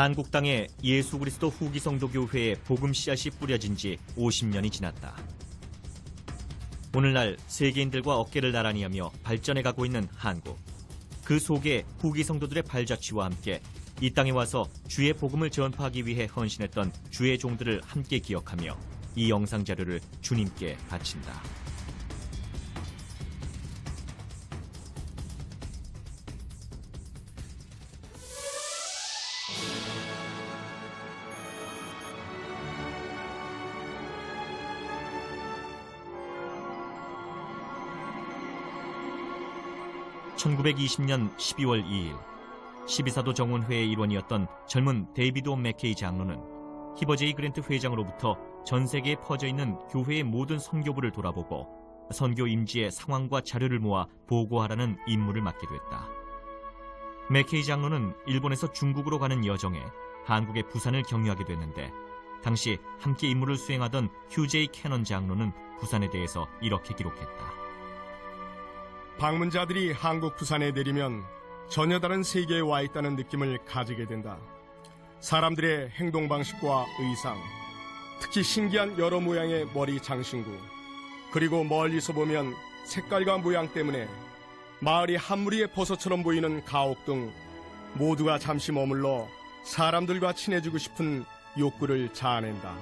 한국 땅에 예수 그리스도 후기 성도 교회의 복음 씨앗이 뿌려진 지 50년이 지났다. 오늘날 세계인들과 어깨를 나란히 하며 발전해가고 있는 한국. 그 속에 후기 성도들의 발자취와 함께 이 땅에 와서 주의 복음을 전파하기 위해 헌신했던 주의 종들을 함께 기억하며 이 영상 자료를 주님께 바친다. (1920년 12월 2일) 12사도 정원회의 일원이었던 젊은 데이비드 온 맥케이 장로는 히버 제이 그랜트 회장으로부터 전 세계에 퍼져 있는 교회의 모든 선교부를 돌아보고 선교 임지의 상황과 자료를 모아 보고하라는 임무를 맡게 됐다. 맥케이 장로는 일본에서 중국으로 가는 여정에 한국의 부산을 경유하게 됐는데, 당시 함께 임무를 수행하던 휴제이 캐넌 장로는 부산에 대해서 이렇게 기록했다. 방문자들이 한국 부산에 내리면 전혀 다른 세계에 와 있다는 느낌을 가지게 된다. 사람들의 행동 방식과 의상, 특히 신기한 여러 모양의 머리 장신구, 그리고 멀리서 보면 색깔과 모양 때문에 마을이 한 무리의 버섯처럼 보이는 가옥 등 모두가 잠시 머물러 사람들과 친해지고 싶은 욕구를 자아낸다.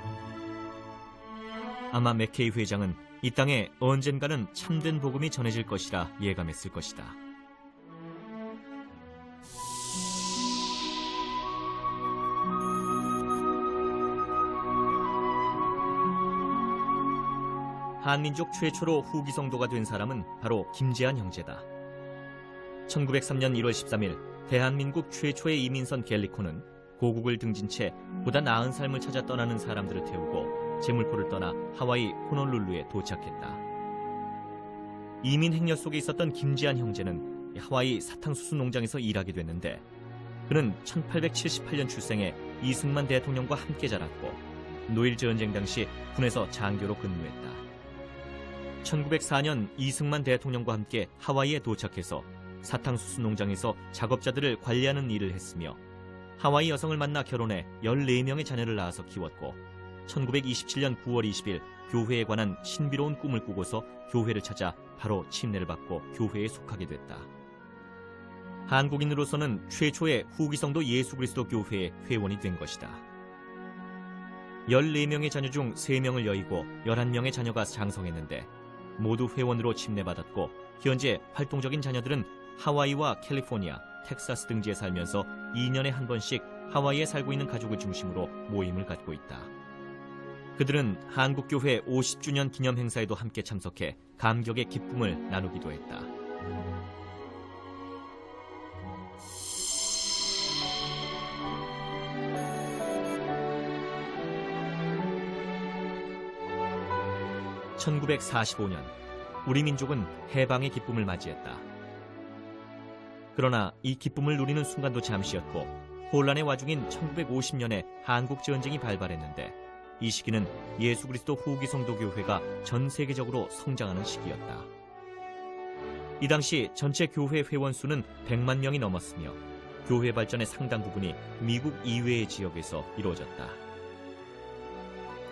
아마 맥케이 회장은 이 땅에 언젠가는 참된 복음이 전해질 것이라 예감했을 것이다. 한민족 최초로 후기 성도가 된 사람은 바로 김재한 형제다. 1903년 1월 13일 대한민국 최초의 이민선 갤리코는 고국을 등진 채 보다 나은 삶을 찾아 떠나는 사람들을 태우고 제물포를 떠나 하와이 호놀룰루에 도착했다. 이민 행렬 속에 있었던 김재한 형제는 하와이 사탕수수 농장에서 일하게 됐는데, 그는 1878년 출생에 이승만 대통령과 함께 자랐고 노일 전쟁 당시 군에서 장교로 근무했다. 1904년 이승만 대통령과 함께 하와이에 도착해서 사탕수수 농장에서 작업자들을 관리하는 일을 했으며 하와이 여성을 만나 결혼해 14명의 자녀를 낳아서 키웠고 1927년 9월 20일 교회에 관한 신비로운 꿈을 꾸고서 교회를 찾아 바로 침례를 받고 교회에 속하게 됐다. 한국인으로서는 최초의 후기 성도 예수 그리스도 교회의 회원이 된 것이다. 14명의 자녀 중 3명을 여의고 11명의 자녀가 장성했는데 모두 회원으로 침례받았고, 현재 활동적인 자녀들은 하와이와 캘리포니아, 텍사스 등지에 살면서 2년에 한 번씩 하와이에 살고 있는 가족을 중심으로 모임을 갖고 있다. 그들은 한국교회 50주년 기념 행사에도 함께 참석해 감격의 기쁨을 나누기도 했다. (1945년) 우리 민족은 해방의 기쁨을 맞이했다. 그러나 이 기쁨을 누리는 순간도 잠시였고, 혼란의 와중인 1950년에 한국전쟁이 발발했는데, 이 시기는 예수 그리스도 후기 성도 교회가 전 세계적으로 성장하는 시기였다. 이 당시 전체 교회 회원 수는 100만 명이 넘었으며 교회 발전의 상당 부분이 미국 이외의 지역에서 이루어졌다.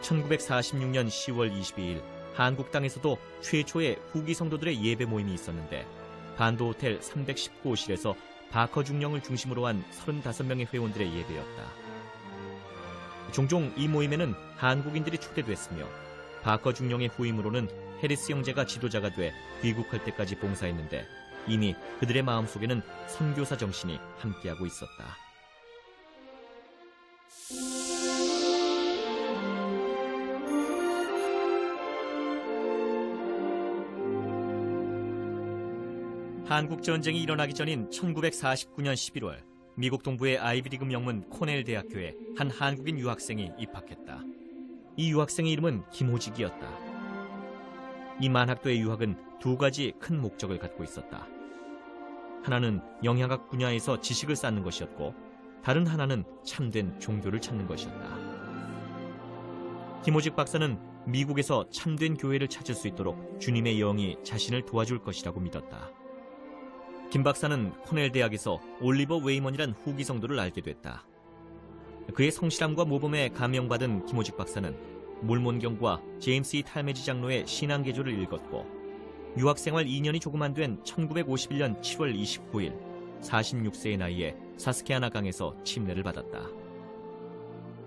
1946년 10월 22일 한국 땅에서도 최초의 후기 성도들의 예배 모임이 있었는데, 반도 호텔 319호실에서 바커 중령을 중심으로 한 35명의 회원들의 예배였다. 종종 이 모임에는 한국인들이 초대됐으며 바커 중령의 후임으로는 해리스 형제가 지도자가 돼 귀국할 때까지 봉사했는데, 이미 그들의 마음속에는 선교사 정신이 함께하고 있었다. 한국전쟁이 일어나기 전인 1949년 11월 미국 동부의 아이비리그 명문 코넬 대학교에 한 한국인 유학생이 입학했다. 이 유학생의 이름은 김호직이었다. 이 만학도의 유학은 2가지 큰 목적을 갖고 있었다. 하나는 영양학 분야에서 지식을 쌓는 것이었고, 다른 하나는 참된 종교를 찾는 것이었다. 김호직 박사는 미국에서 참된 교회를 찾을 수 있도록 주님의 영이 자신을 도와줄 것이라고 믿었다. 김 박사는 코넬 대학에서 올리버 웨이먼이란 후기 성도를 알게 됐다. 그의 성실함과 모범에 감명받은 김오직 박사는 몰몬경과 제임스 이 탈메지 장로의 신앙개조를 읽었고 유학생활 2년이 조금 안 된 1951년 7월 29일 46세의 나이에 사스케아나강에서 침례를 받았다.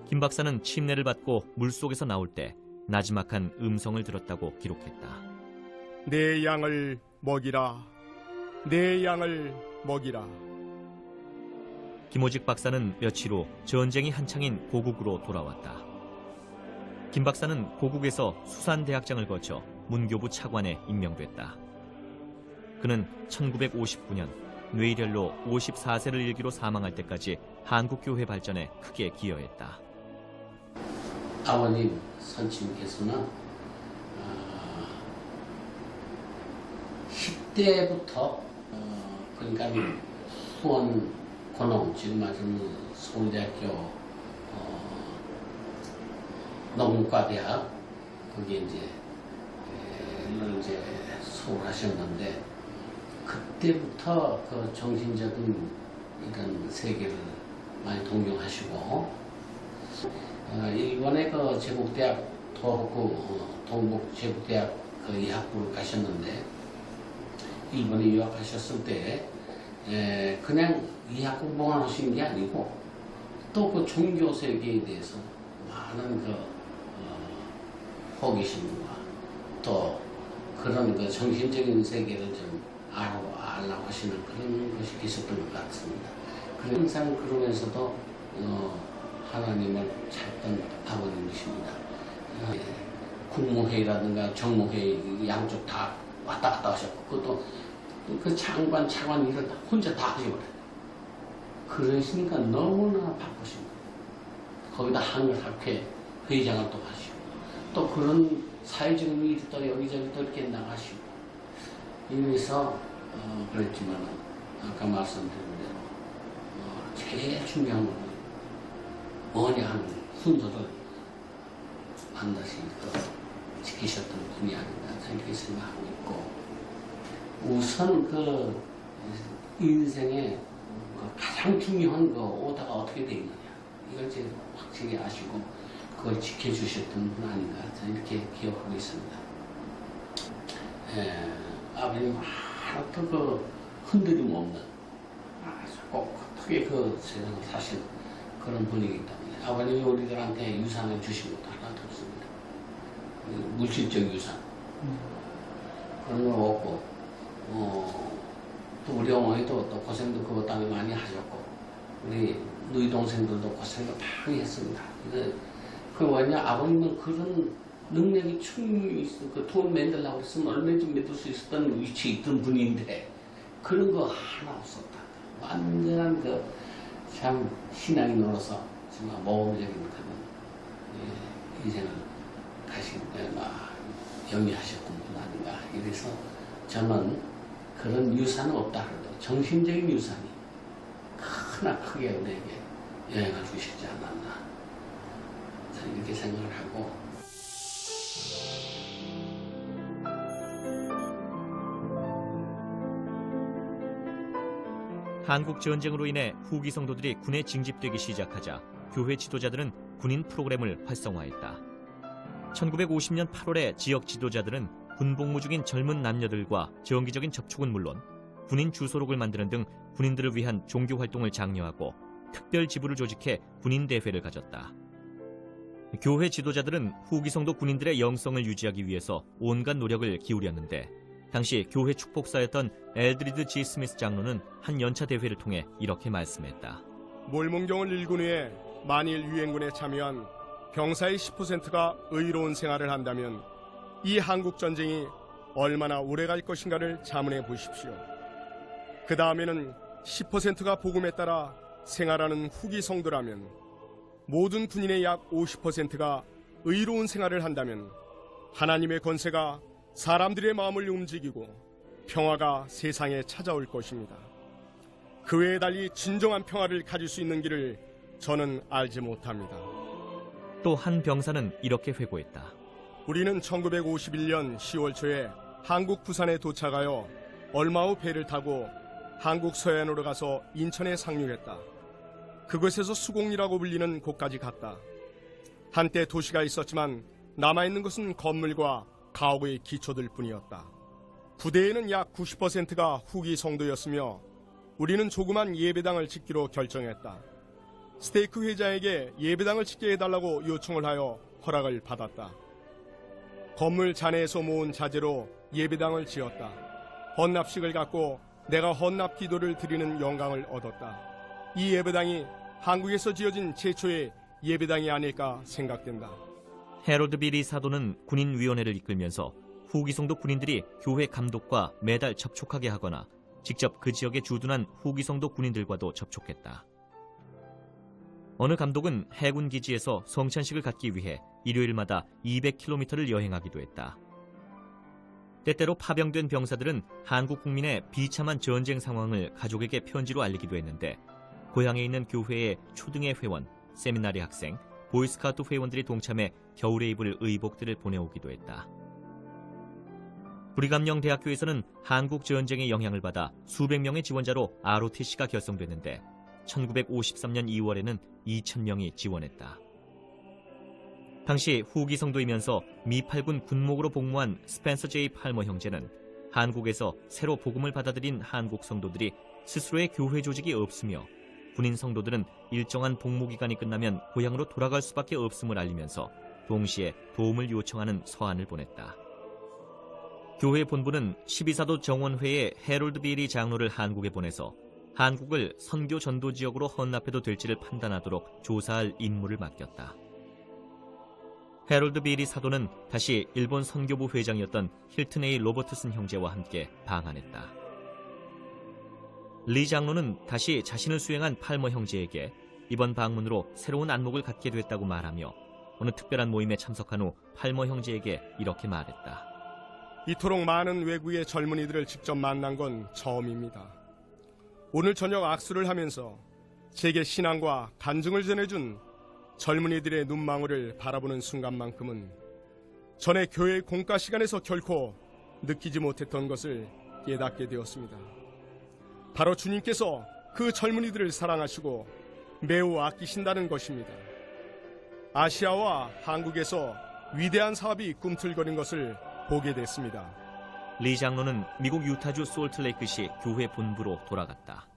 김 박사는 침례를 받고 물속에서 나올 때 나지막한 음성을 들었다고 기록했다. 내 양을 먹이라. 내 양을 먹이라. 김오직 박사는 며칠 후 전쟁이 한창인 고국으로 돌아왔다. 김 박사는 고국에서 수산대학장을 거쳐 문교부 차관에 임명됐다. 그는 1959년 뇌일혈로 54세를 일기로 사망할 때까지 한국교회 발전에 크게 기여했다. 아버님 선친께서는 10대부터 그러니까 수원 고농 지금 말하는 서울대학교 농문과대학 거기에 이제 수업하셨는데 그때부터 그 정신적인 이런 세계를 많이 동경하시고 일본의 그 제국대학 도호쿠 동북 제국대학 그 의학부를 가셨는데 일본에 유학하셨을 때 그냥 의학 공부만 하신 게 아니고 또 그 종교 세계에 대해서 많은 그 호기심과 또 그런 그 정신적인 세계를 좀 알라고 하시는 그런 것이 있었던 것 같습니다. 항상 그러면서도 하나님을 찾던 아버님이십니다. 국무회의라든가 정무회의 양쪽 다 왔다 갔다 하셨고 그것도 그 장관, 차관 일을 다 혼자 다 하셔버려요. 그러시니까 너무나 바쁘십니다. 거기다 한글학회 회장을 또 하시고 또 그런 사회적인 일이 또 여기저기 또 이렇게 나가시고 이래서 그랬지만 아까 말씀드린 대로 제일 중요한 건 뭐냐 하는 순서를 반드시 지키셨던 분이 아닌가 이렇게 생각하고 있고 우선 그 인생에 가장 중요한 거 오다가 어떻게 되느냐 이걸 제일 확실히 아시고 그걸 지켜주셨던 분 아닌가 이렇게 기억하고 있습니다. 아버님 하나도 그 흔들림 없는 아주 꼭 크게 그 세상을 사신 그런 분이기 때문에 아버님이 우리들한테 유산을 주신 것도 하나도 없습니다. 물질적 유산 그런 건 없고 또 우리 어머니도 또 고생도 그것 때문에 많이 하셨고 우리 누이 동생들도 고생도 많이 했습니다. 그 뭐냐 아버님은 그런 능력이 충분히 있어 돈 만들려고 했으면 얼마든지 만들 수 있었던 위치에 있던 분인데 그런 거 하나 없었다. 완전한 그 참 신앙이 늘어서 정말 모험적인 그런 인생을 가신 영위하셨던 분 아닌가. 이래서 저는 그런 유산은 없다 그래도 정신적인 유산이 크나 크게 우리에게 영향을 주시지 않았나 저는 이렇게 생각을 하고 한국 전쟁으로 인해 후기 성도들이 군에 징집되기 시작하자 교회 지도자들은 군인 프로그램을 활성화했다. 1950년 8월에 지역 지도자들은 군복무 중인 젊은 남녀들과 정기적인 접촉은 물론 군인 주소록을 만드는 등 군인들을 위한 종교 활동을 장려하고 특별 지부를 조직해 군인 대회를 가졌다. 교회 지도자들은 후기 성도 군인들의 영성을 유지하기 위해서 온갖 노력을 기울였는데 당시 교회 축복사였던 엘드리드 G. 스미스 장로는 한 연차 대회를 통해 이렇게 말씀했다. 몰몬경을 읽은 후에 만일 유엔군에 참여한 병사의 10%가 의로운 생활을 한다면 이 한국전쟁이 얼마나 오래 갈 것인가를 자문해 보십시오. 그 다음에는 10%가 복음에 따라 생활하는 후기 성도라면 모든 군인의 약 50%가 의로운 생활을 한다면 하나님의 권세가 사람들의 마음을 움직이고 평화가 세상에 찾아올 것입니다. 그 외에 달리 진정한 평화를 가질 수 있는 길을 저는 알지 못합니다. 또 한 병사는 이렇게 회고했다. 우리는 1951년 10월 초에 한국 부산에 도착하여 얼마 후 배를 타고 한국 서해안으로 가서 인천에 상륙했다. 그곳에서 수공리라고 불리는 곳까지 갔다. 한때 도시가 있었지만 남아있는 것은 건물과 가옥의 기초들 뿐이었다. 부대에는 약 90%가 후기 성도였으며 우리는 조그만 예배당을 짓기로 결정했다. 스테이크 회장에게 예배당을 짓게 해달라고 요청을 하여 허락을 받았다. 건물 잔해에서 모은 자재로 예배당을 지었다. 헌납식을 갖고 내가 헌납 기도를 드리는 영광을 얻었다. 이 예배당이 한국에서 지어진 최초의 예배당이 아닐까 생각된다. 해롤드 비리 사도는 군인위원회를 이끌면서 후기 성도 군인들이 교회 감독과 매달 접촉하게 하거나 직접 그 지역에 주둔한 후기 성도 군인들과도 접촉했다. 어느 감독은 해군 기지에서 성찬식을 갖기 위해 일요일마다 200km를 여행하기도 했다. 때때로 파병된 병사들은 한국 국민의 비참한 전쟁 상황을 가족에게 편지로 알리기도 했는데 고향에 있는 교회의 초등회 회원, 세미나리 학생, 보이스카우트 회원들이 동참해 겨울에 입을 의복들을 보내오기도 했다. 브리감령 대학교에서는 한국 전쟁의 영향을 받아 수백 명의 지원자로 ROTC가 결성됐는데 1953년 2월에는 2,000명이 지원했다. 당시 후기 성도이면서 미8군 군목으로 복무한 스펜서 제이 팔머 형제는 한국에서 새로 복음을 받아들인 한국 성도들이 스스로의 교회 조직이 없으며 군인 성도들은 일정한 복무 기간이 끝나면 고향으로 돌아갈 수밖에 없음을 알리면서 동시에 도움을 요청하는 서한을 보냈다. 교회 본부는 12사도 정원회의 해롤드 비리 장로를 한국에 보내서 한국을 선교 전도 지역으로 헌납해도 될지를 판단하도록 조사할 임무를 맡겼다. 해롤드 비리 사도는 다시 일본 선교부 회장이었던 힐튼 A 로버트슨 형제와 함께 방한했다. 리 장로는 다시 자신을 수행한 팔머 형제에게 이번 방문으로 새로운 안목을 갖게 됐다고 말하며 어느 특별한 모임에 참석한 후 팔머 형제에게 이렇게 말했다. 이토록 많은 외국의 젊은이들을 직접 만난 건 처음입니다. 오늘 저녁 악수를 하면서 제게 신앙과 간증을 전해준 젊은이들의 눈망울을 바라보는 순간만큼은 전에 교회 공과 시간에서 결코 느끼지 못했던 것을 깨닫게 되었습니다. 바로 주님께서 그 젊은이들을 사랑하시고 매우 아끼신다는 것입니다. 아시아와 한국에서 위대한 사업이 꿈틀거린 것을 보게 됐습니다. 리 장로는 미국 유타주 솔트레이크시 교회 본부로 돌아갔다.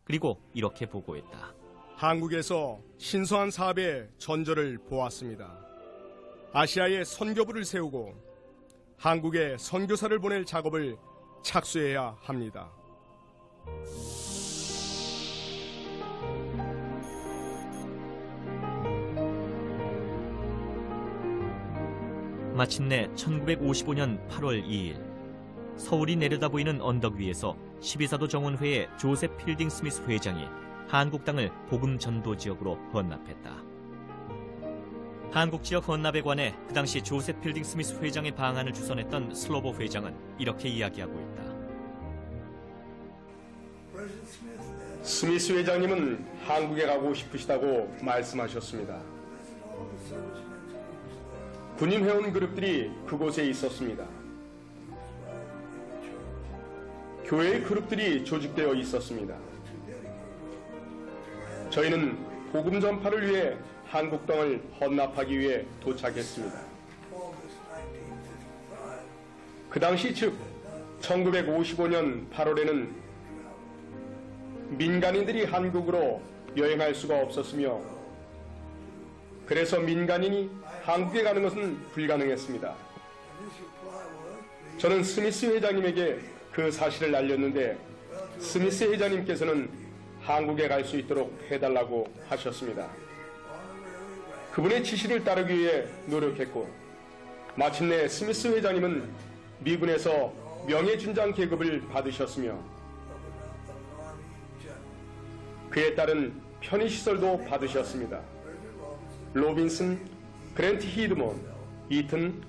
그리고 이렇게 보고했다. 한국에서 신성한 사업의 전조를 보았습니다. 아시아에 선교부를 세우고 한국에 선교사를 보낼 작업을 착수해야 합니다. 마침내 1955년 8월 2일 서울이 내려다보이는 언덕 위에서 12사도 정원회의 조셉 필딩 스미스 회장이 한국 땅을 복음 전도 지역으로 헌납했다. 한국 지역 헌납에 관해 그 당시 조셉 필딩 스미스 회장의 방안을 주선했던 슬로보 회장은 이렇게 이야기하고 있다. 스미스 회장님은 한국에 가고 싶으시다고 말씀하셨습니다. 군인 회원 그룹들이 그곳에 있었습니다. 교회의 그룹들이 조직되어 있었습니다. 저희는 복음 전파를 위해 한국 땅을 헌납하기 위해 도착했습니다. 그 당시 즉 1955년 8월에는 민간인들이 한국으로 여행할 수가 없었으며 그래서 민간인이 한국에 가는 것은 불가능했습니다. 저는 스미스 회장님에게 그 사실을 알렸는데 스미스 회장님께서는 한국에 갈 수 있도록 해달라고 하셨습니다. 그분의 지시를 따르기 위해 노력했고 마침내 스미스 회장님은 미군에서 명예준장 계급을 받으셨으며 그에 따른 편의시설도 받으셨습니다. 로빈슨, 그랜트 히드먼, 이튼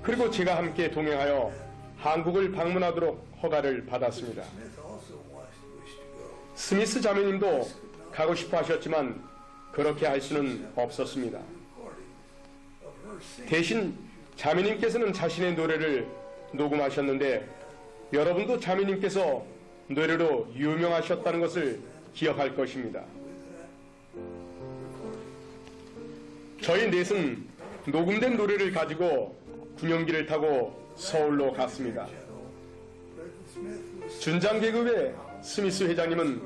그리고 제가 함께 동행하여 한국을 방문하도록 허가를 받았습니다. 스미스 자매님도 가고 싶어 하셨지만 그렇게 할 수는 없었습니다. 대신 자매님께서는 자신의 노래를 녹음하셨는데 여러분도 자매님께서 노래로 유명하셨다는 것을 기억할 것입니다. 저희 넷은 녹음된 노래를 가지고 군용기를 타고 서울로 갔습니다. 준장 계급의 스미스 회장님은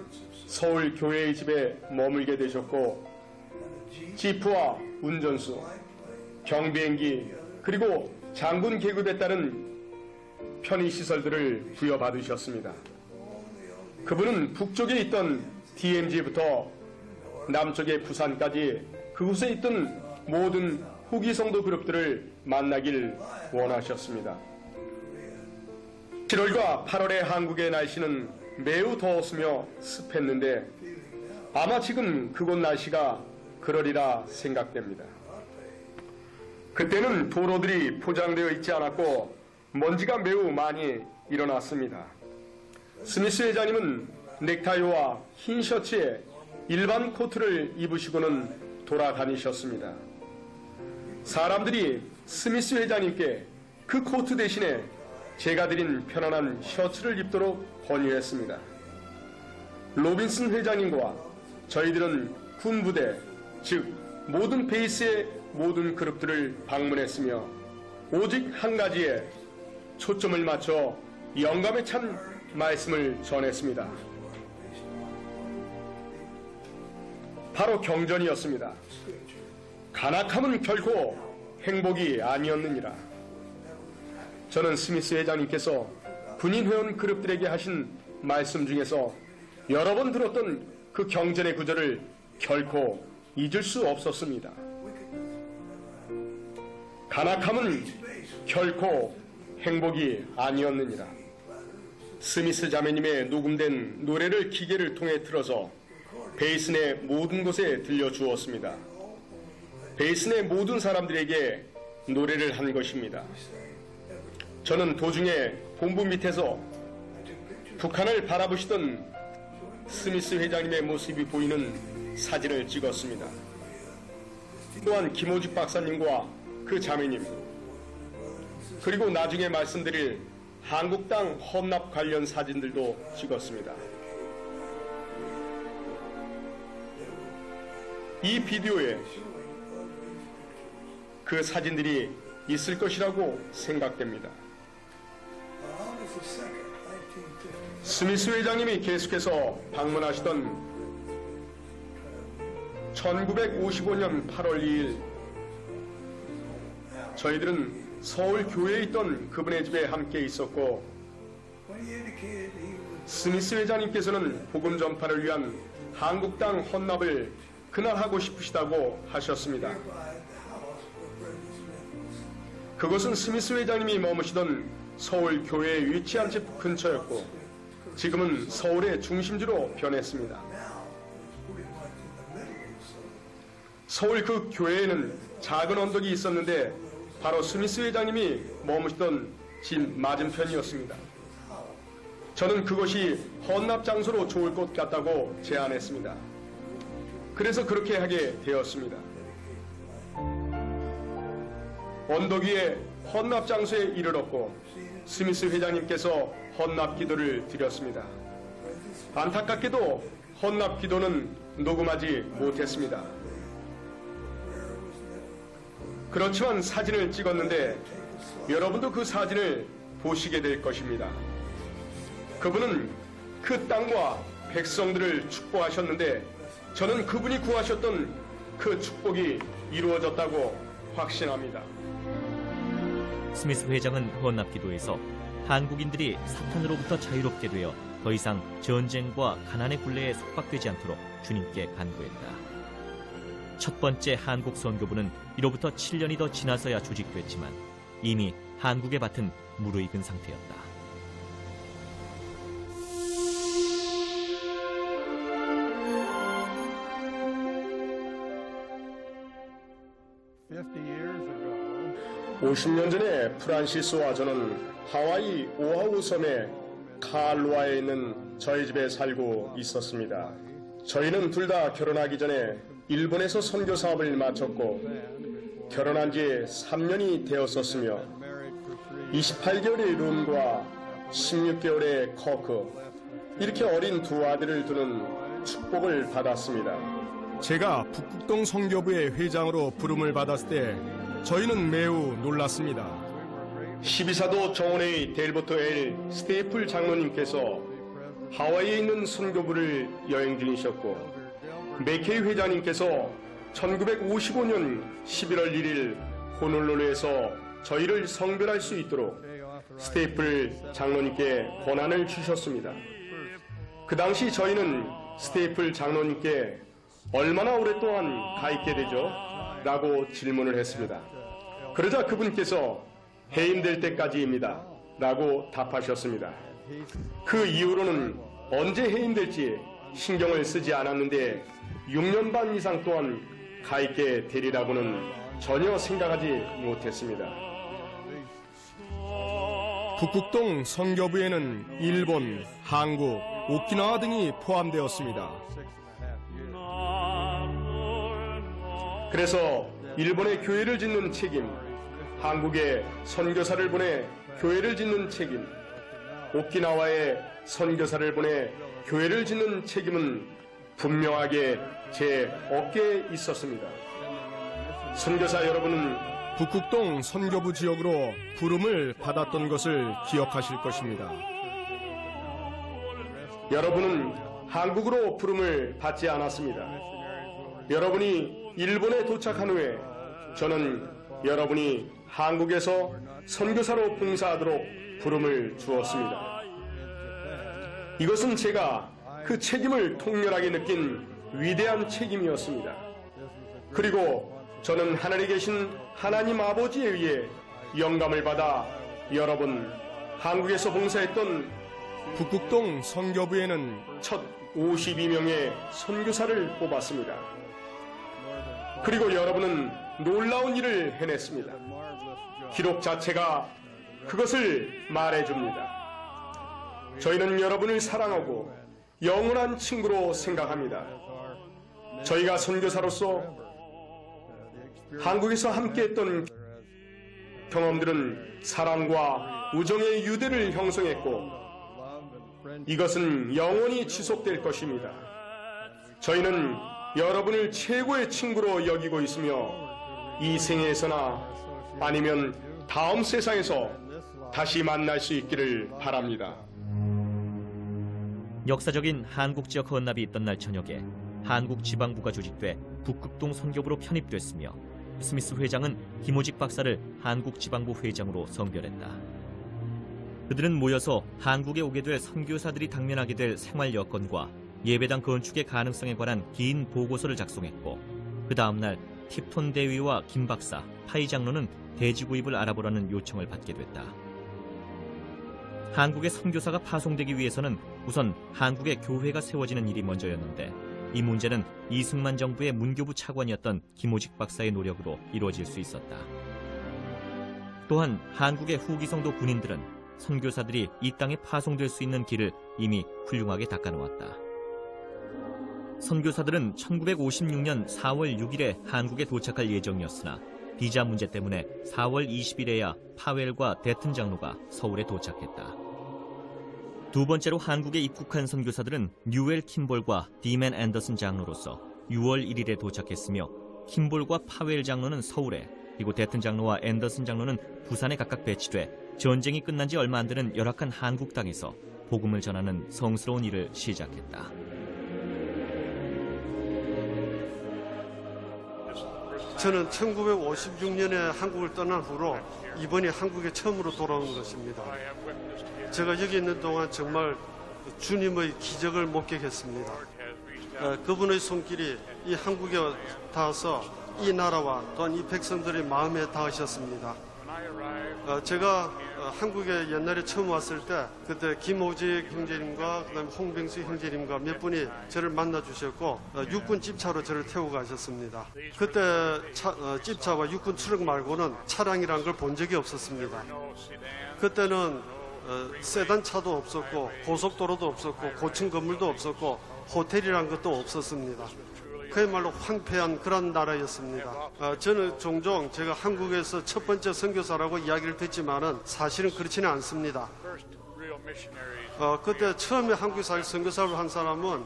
서울 교회의 집에 머물게 되셨고 지프와 운전수, 경비행기 그리고 장군 계급에 따른 편의시설들을 부여받으셨습니다. 그분은 북쪽에 있던 DMZ부터 남쪽의 부산까지 그곳에 있던 모든 후기성도 그룹들을 만나길 원하셨습니다. 7월과 8월의 한국의 날씨는 매우 더웠으며 습했는데 아마 지금 그곳 날씨가 그러리라 생각됩니다. 그때는 도로들이 포장되어 있지 않았고 먼지가 매우 많이 일어났습니다. 스미스 회장님은 넥타이와 흰 셔츠에 일반 코트를 입으시고는 돌아다니셨습니다. 사람들이 스미스 회장님께 그 코트 대신에 제가 드린 편안한 셔츠를 입도록 권유했습니다. 로빈슨 회장님과 저희들은 군부대, 즉 모든 베이스의 모든 그룹들을 방문했으며 오직 한 가지에 초점을 맞춰 영감에 찬 말씀을 전했습니다. 바로 경전이었습니다. 간악함은 결코 행복이 아니었느니라. 저는 스미스 회장님께서 군인 회원 그룹들에게 하신 말씀 중에서 여러 번 들었던 그 경전의 구절을 결코 잊을 수 없었습니다. 간악함은 결코 행복이 아니었느니라. 스미스 자매님의 녹음된 노래를 기계를 통해 틀어서 베이슨의 모든 곳에 들려주었습니다. 베이슨의 모든 사람들에게 노래를 한 것입니다. 저는 도중에 본부 밑에서 북한을 바라보시던 스미스 회장님의 모습이 보이는 사진을 찍었습니다. 또한 김호직 박사님과 그 자매님, 그리고 나중에 말씀드릴 한국당 헌납 관련 사진들도 찍었습니다. 이 비디오에 그 사진들이 있을 것이라고 생각됩니다. 스미스 회장님이 계속해서 방문하시던 1955년 8월 2일 저희들은 서울 교회에 있던 그분의 집에 함께 있었고 스미스 회장님께서는 복음 전파를 위한 한국당 헌납을 그날 하고 싶으시다고 하셨습니다. 그것은 스미스 회장님이 머무시던 서울 교회에 위치한 집 근처였고 지금은 서울의 중심지로 변했습니다. 서울 그 교회에는 작은 언덕이 있었는데 바로 스미스 회장님이 머무시던 집 맞은편이었습니다. 저는 그것이 헌납 장소로 좋을 것 같다고 제안했습니다. 그래서 그렇게 하게 되었습니다. 언덕 위에 헌납 장소에 이르렀고 스미스 회장님께서 헌납 기도를 드렸습니다. 안타깝게도 헌납 기도는 녹음하지 못했습니다. 그렇지만 사진을 찍었는데 여러분도 그 사진을 보시게 될 것입니다. 그분은 그 땅과 백성들을 축복하셨는데 저는 그분이 구하셨던 그 축복이 이루어졌다고 확신합니다. 스미스 회장은 헌납 기도에서 한국인들이 사탄으로부터 자유롭게 되어 더 이상 전쟁과 가난의 굴레에 속박되지 않도록 주님께 간구했다. 첫 번째 한국 선교부는 이로부터 7년이 더 지나서야 조직됐지만 이미 한국의 밭은 무르익은 상태였다. 오 50년 전에 프란시스와 저는 하와이 오아후 섬의 카알로아에 있는 저희 집에 살고 있었습니다. 저희는 둘 다 결혼하기 전에 일본에서 선교 사업을 마쳤고 결혼한 지 3년이 되었었으며 28개월의 룬과 16개월의 커크 이렇게 어린 두 아들을 두는 축복을 받았습니다. 제가 북극동 선교부의 회장으로 부름을 받았을 때 저희는 매우 놀랐습니다. 12사도 정원의 델버트 L. 스테이플 장로님께서 하와이에 있는 선교부를 여행 중이셨고 맥케이 회장님께서 1955년 11월 1일 호놀룰루에서 저희를 성별할 수 있도록 스테이플 장로님께 권한을 주셨습니다. 그 당시 저희는 스테이플 장로님께 얼마나 오랫동안 가 있게 되죠? 라고 질문을 했습니다. 그러자 그분께서 해임될 때까지입니다. 라고 답하셨습니다. 그 이후로는 언제 해임될지 신경을 쓰지 않았는데 6년 반 이상 동안 가 있게 되리라고는 전혀 생각하지 못했습니다. 북극동 선교부에는 일본, 한국, 오키나와 등이 포함되었습니다. 그래서 일본에 교회를 짓는 책임, 한국에 선교사를 보내 교회를 짓는 책임, 오키나와에 선교사를 보내 교회를 짓는 책임은 분명하게 제 어깨에 있었습니다. 선교사 여러분은 북극동 선교부 지역으로 부름을 받았던 것을 기억하실 것입니다. 여러분은 한국으로 부름을 받지 않았습니다. 여러분이 일본에 도착한 후에 저는 여러분이 한국에서 선교사로 봉사하도록 부름을 주었습니다. 이것은 제가 그 책임을 통렬하게 느낀 위대한 책임이었습니다. 그리고 저는 하늘에 계신 하나님 아버지에 의해 영감을 받아 여러분 한국에서 봉사했던 북극동 선교부에는 첫 52명의 선교사를 뽑았습니다. 그리고 여러분은 놀라운 일을 해냈습니다. 기록 자체가 그것을 말해줍니다. 저희는 여러분을 사랑하고 영원한 친구로 생각합니다. 저희가 선교사로서 한국에서 함께했던 경험들은 사랑과 우정의 유대를 형성했고 이것은 영원히 지속될 것입니다. 저희는 여러분을 최고의 친구로 여기고 있으며 이 생에서나 아니면 다음 세상에서 다시 만날 수 있기를 바랍니다. 역사적인 한국 지역 헌납이 있던 날 저녁에 한국 지방부가 조직돼 북극동 선교부로 편입됐으며 스미스 회장은 김오직 박사를 한국 지방부 회장으로 선별했다. 그들은 모여서 한국에 오게 될 선교사들이 당면하게 될 생활 여건과 예배당 건축의 가능성에 관한 긴 보고서를 작성했고 그 다음날 팁톤 대위와 김 박사, 파이 장로는 대지 구입을 알아보라는 요청을 받게 됐다. 한국의 선교사가 파송되기 위해서는 우선 한국에 교회가 세워지는 일이 먼저였는데 이 문제는 이승만 정부의 문교부 차관이었던 김오직 박사의 노력으로 이루어질 수 있었다. 또한 한국의 후기성도 군인들은 선교사들이 이 땅에 파송될 수 있는 길을 이미 훌륭하게 닦아놓았다. 선교사들은 1956년 4월 6일에 한국에 도착할 예정이었으나 비자 문제 때문에 4월 20일에야 파웰과 데튼 장로가 서울에 도착했다. 두 번째로 한국에 입국한 선교사들은 뉴엘 킴볼과 디맨 앤더슨 장로로서 6월 1일에 도착했으며 킴볼과 파웰 장로는 서울에 그리고 데튼 장로와 앤더슨 장로는 부산에 각각 배치돼 전쟁이 끝난 지 얼마 안 되는 열악한 한국 땅에서 복음을 전하는 성스러운 일을 시작했다. 저는 1956년에 한국을 떠난 후로 이번이 한국에 처음으로 돌아온 것입니다. 제가 여기 있는 동안 정말 주님의 기적을 목격했습니다. 그분의 손길이 이 한국에 닿아서 이 나라와 또한 이 백성들의 마음에 닿으셨습니다. 제가 한국에 옛날에 처음 왔을 때 그때 김오직 형제님과 그다음에 홍병수 형제님과 몇 분이 저를 만나 주셨고 육군 집차로 저를 태우고 가셨습니다. 그때 집차와 육군 트럭 말고는 차량이란 걸 본 적이 없었습니다. 그때는 세단 차도 없었고 고속도로도 없었고 고층 건물도 없었고 호텔이란 것도 없었습니다. 그야말로 황폐한 그런 나라였습니다. 저는 종종 제가 한국에서 첫 번째 선교사라고 이야기를 듣지만은 사실은 그렇지는 않습니다. 그때 처음에 한국에서 선교사를 한 사람은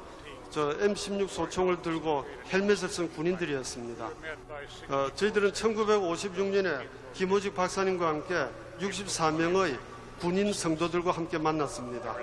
저 M16 소총을 들고 헬멧을 쓴 군인들이었습니다. 저희들은 1956년에 김호직 박사님과 함께 64명의 군인 성도들과 함께 만났습니다.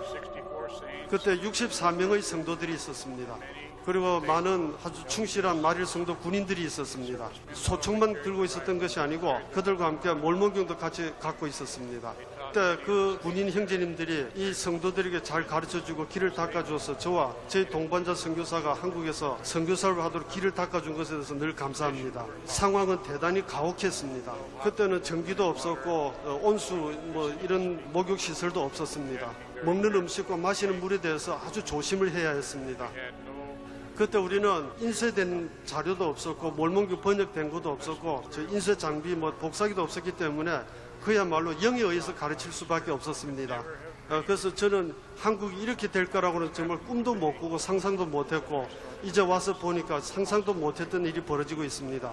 그때 64명의 성도들이 있었습니다. 그리고 많은 아주 충실한 마릴 성도 군인들이 있었습니다. 소총만 들고 있었던 것이 아니고 그들과 함께 몰몬경도 같이 갖고 있었습니다. 그때 그 군인 형제님들이 이 성도들에게 잘 가르쳐주고 길을 닦아주어서 저와 제 동반자 선교사가 한국에서 선교사를 하도록 길을 닦아준 것에 대해서 늘 감사합니다. 상황은 대단히 가혹했습니다. 그때는 전기도 없었고 온수 이런 목욕 시설도 없었습니다. 먹는 음식과 마시는 물에 대해서 아주 조심을 해야 했습니다. 그때 우리는 인쇄된 자료도 없었고 몰몬교 번역된 것도 없었고 저 인쇄 장비 복사기도 없었기 때문에 그야말로 영에 의해서 가르칠 수밖에 없었습니다. 그래서 저는 한국이 이렇게 될 거라고는 정말 꿈도 못 꾸고 상상도 못했고 이제 와서 보니까 상상도 못했던 일이 벌어지고 있습니다.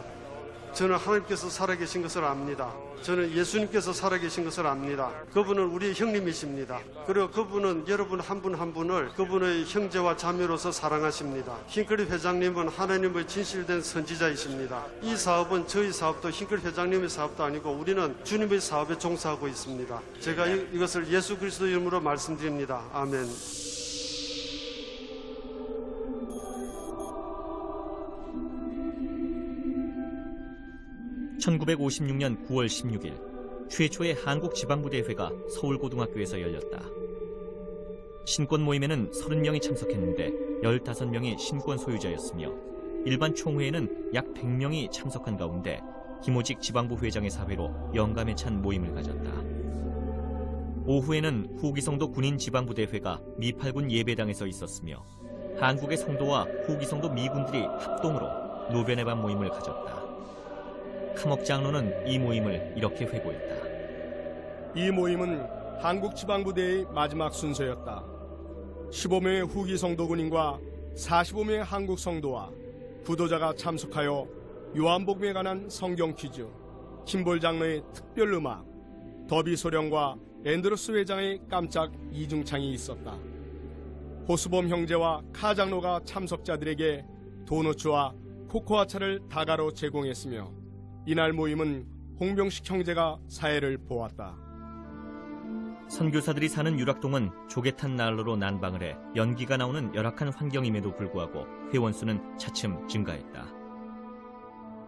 저는 하나님께서 살아계신 것을 압니다. 저는 예수님께서 살아계신 것을 압니다. 그분은 우리의 형님이십니다. 그리고 그분은 여러분 한 분 한 분을 그분의 형제와 자매로서 사랑하십니다. 흰클립 회장님은 하나님의 진실된 선지자이십니다. 이 사업은 저희 사업도 흰클립 회장님의 사업도 아니고 우리는 주님의 사업에 종사하고 있습니다. 제가 이것을 예수 그리스도 이름으로 말씀드립니다. 아멘. (1956년 9월 16일) 최초의 한국지방부대회가 서울고등학교에서 열렸다. 신권 모임에는 30명이 참석했는데 15명이 신권 소유자였으며 일반 총회에는 약 100명이 참석한 가운데 김호직 지방부 회장의 사회로 영감에 찬 모임을 가졌다. 오후에는 후기성도 군인지방부대회가 미팔군 예배당에서 있었으며 한국의 성도와 후기성도 미군들이 합동으로 노변의 밤 모임을 가졌다. 카목 장로는 이 모임을 이렇게 회고했다. 이 모임은 한국지방부대의 마지막 순서였다. 15명의 후기 성도군인과 45명의 한국 성도와 부도자가 참석하여 요한복음에 관한 성경 퀴즈, 킴볼 장로의 특별 음악, 더비 소령과 앤드루스 회장의 깜짝 이중창이 있었다. 호수범 형제와 카 장로가 참석자들에게 도너츠와 코코아차를 다가로 제공했으며 이날 모임은 홍병식 형제가 사회를 보았다. 선교사들이 사는 유락동은 조개탄 난로로 난방을 해 연기가 나오는 열악한 환경임에도 불구하고 회원수는 차츰 증가했다.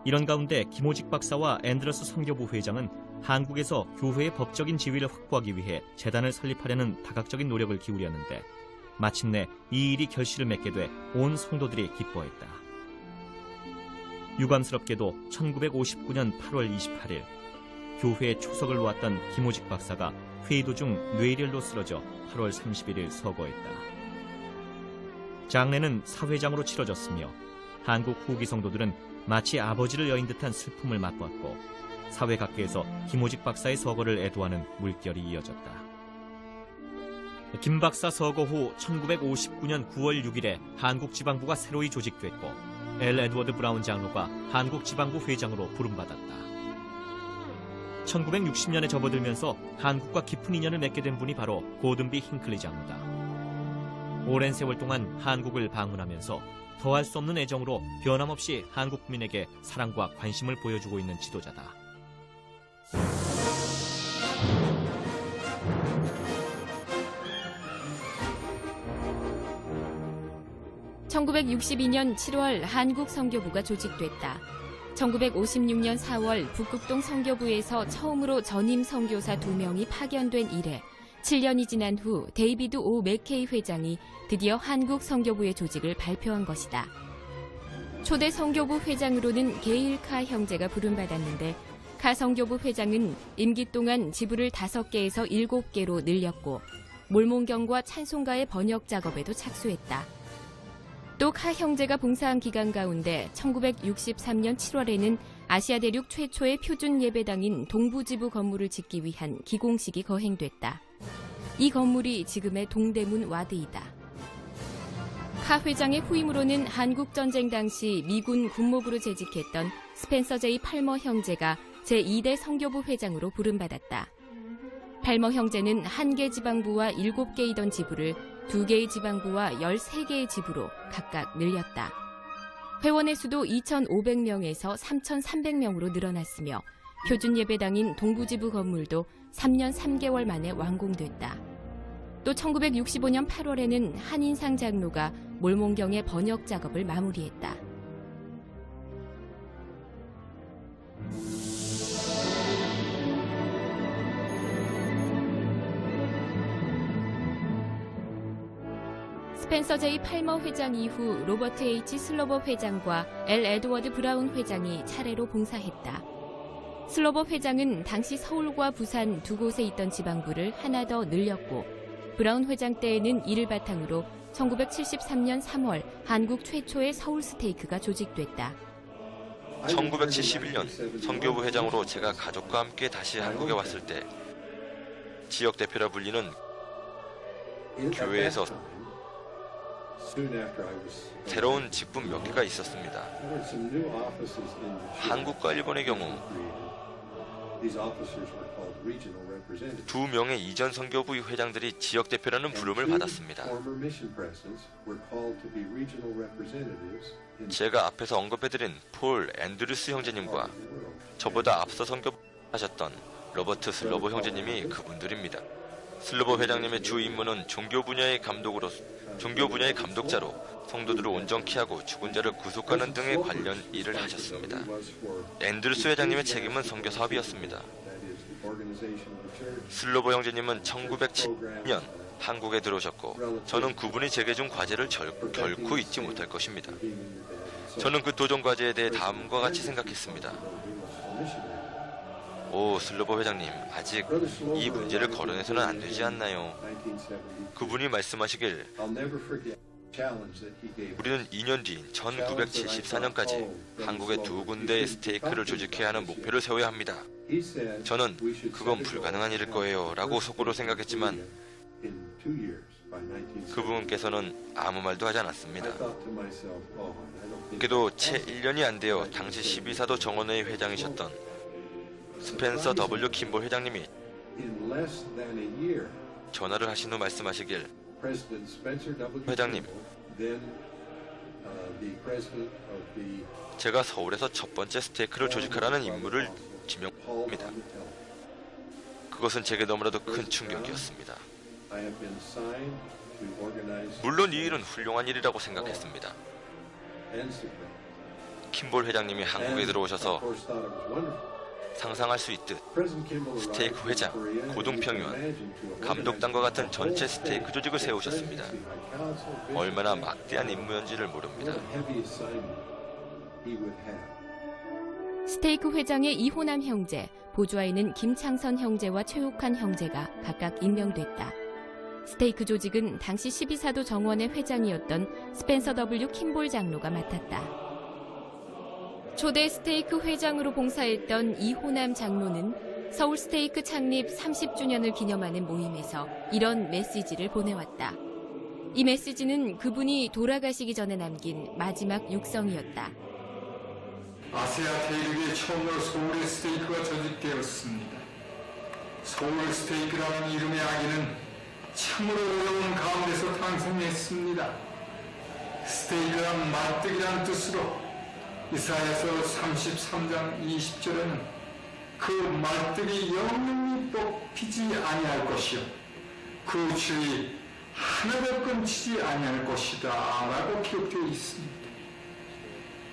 이런 가운데 김호직 박사와 앤드러스 선교부 회장은 한국에서 교회의 법적인 지위를 확보하기 위해 재단을 설립하려는 다각적인 노력을 기울였는데 마침내 이 일이 결실을 맺게 돼 온 성도들이 기뻐했다. 유감스럽게도 1959년 8월 28일 교회에 초석을 놓았던 김호직 박사가 회의 도중 뇌일혈로 쓰러져 8월 31일 서거했다. 장례는 사회장으로 치러졌으며 한국 후기 성도들은 마치 아버지를 여인 듯한 슬픔을 맛보았고 사회 각계에서 김호직 박사의 서거를 애도하는 물결이 이어졌다. 김 박사 서거 후 1959년 9월 6일에 한국지방부가 새로이 조직됐고 엘 에드워드 브라운 장로가 한국지방부 회장으로 부름받았다. 1960년에 접어들면서 한국과 깊은 인연을 맺게 된 분이 바로 고든비 힌클리 장로다. 오랜 세월 동안 한국을 방문하면서 더할 수 없는 애정으로 변함없이 한국 국민에게 사랑과 관심을 보여주고 있는 지도자다. (1962년 7월) 한국 선교부가 조직됐다. 1956년 4월 북극동 선교부에서 처음으로 전임 선교사 2명이 파견된 이래 7년이 지난 후 데이비드 오 맥케이 회장이 드디어 한국 선교부의 조직을 발표한 것이다. 초대 선교부 회장으로는 게일 카 형제가 부름받았는데 카 선교부 회장은 임기 동안 지부를 5개에서 7개로 늘렸고 몰몬경과 찬송가의 번역 작업에도 착수했다. 또 카 형제가 봉사한 기간 가운데 1963년 7월에는 아시아 대륙 최초의 표준 예배당인 동부지부 건물을 짓기 위한 기공식이 거행됐다. 이 건물이 지금의 동대문 와드이다. 카 회장의 후임으로는 한국전쟁 당시 미군 군목으로 재직했던 스펜서 제이 팔머 형제가 제2대 선교부 회장으로 부름받았다. 팔머 형제는 한 개 지방부와 7개이던 지부를 2개의 지방부와 13개의 지부로 각각 늘렸다. 회원의 수도 2,500명에서 3,300명으로 늘어났으며 표준 예배당인 동부지부 건물도 3년 3개월 만에 완공됐다. 또 1965년 8월에는 한인상 장로가 몰몬경의 번역 작업을 마무리했다. 스펜서 J. 팔머 회장 이후 로버트 H. 슬로버 회장과 L. 에드워드 브라운 회장이 차례로 봉사했다. 슬로버 회장은 당시 서울과 부산 두 곳에 있던 지방부를 하나 더 늘렸고, 브라운 회장 때에는 이를 바탕으로 1973년 3월 한국 최초의 서울 스테이크가 조직됐다. 1971년 선교부 회장으로 제가 가족과 함께 다시 한국에 왔을 때 지역 대표라 불리는 교회에서 새로운 직분 몇 개가 있었습니다. 한국과 일본의 경우 2명의 이전 선교부 회장들이 지역 대표라는 부름을 받았습니다. 제가 앞에서 언급해드린 폴 앤드루스 형제님과 저보다 앞서 선교하셨던 로버트 슬로버 형제님이 그분들입니다. 슬로버 회장님의 주 임무는 종교 분야의 감독자로 성도들을 온전케 하고 죽은 자를 구속하는 등의 관련 일을 하셨습니다. 앤드루스 회장님의 책임은 선교 사업이었습니다. 슬로버 형제님은 1907년 한국에 들어오셨고 저는 그분이 제게 준 과제를 결코 잊지 못할 것입니다. 저는 그 도전 과제에 대해 다음과 같이 생각했습니다. 오, 슬로버 회장님, 아직 이 문제를 거론해서는 안 되지 않나요? 그분이 말씀하시길 우리는 2년 뒤인 1974년까지 한국의 2군데의 스테이크를 조직해야 하는 목표를 세워야 합니다. 저는 그건 불가능한 일일 거예요 라고 속으로 생각했지만 그분께서는 아무 말도 하지 않았습니다. 그래도 채 1년이 안 되어 당시 12사도 정원회의 회장이셨던 스펜서 W. 킴볼 회장님이 전화를 하신 후 말씀하시길 회장님, 제가 서울에서 첫 번째 스테이크를 조직하라는 임무를 지명합니다. 그것은 제게 너무나도 큰 충격이었습니다. 물론 이 일은 훌륭한 일이라고 생각했습니다. 킴볼 회장님이 한국에 들어오셔서 상상할 수 있듯 스테이크 회장, 고등평의원, 감독단과 같은 전체 스테이크 조직을 세우셨습니다. 얼마나 막대한 임무였는지를 모릅니다. 스테이크 회장의 이호남 형제, 보좌에는 김창선 형제와 최욱한 형제가 각각 임명됐다. 스테이크 조직은 당시 12사도 정원의 회장이었던 스펜서 W. 킴볼 장로가 맡았다. 초대 스테이크 회장으로 봉사했던 이호남 장로는 서울 스테이크 창립 30주년을 기념하는 모임에서 이런 메시지를 보내왔다. 이 메시지는 그분이 돌아가시기 전에 남긴 마지막 육성이었다. 아세아 대륙에 처음으로 서울의 스테이크가 조직되었습니다. 서울 스테이크라는 이름의 아기는 참으로 어려운 가운데서 탄생했습니다. 스테이크란 말뚝이라는 뜻으로 이사야서 33장 20절에는 그 말뚝이 영영히 뽑히지 아니할 것이요 그 줄이 하나도 끊치지 아니할 것이다 라고 기록되어 있습니다.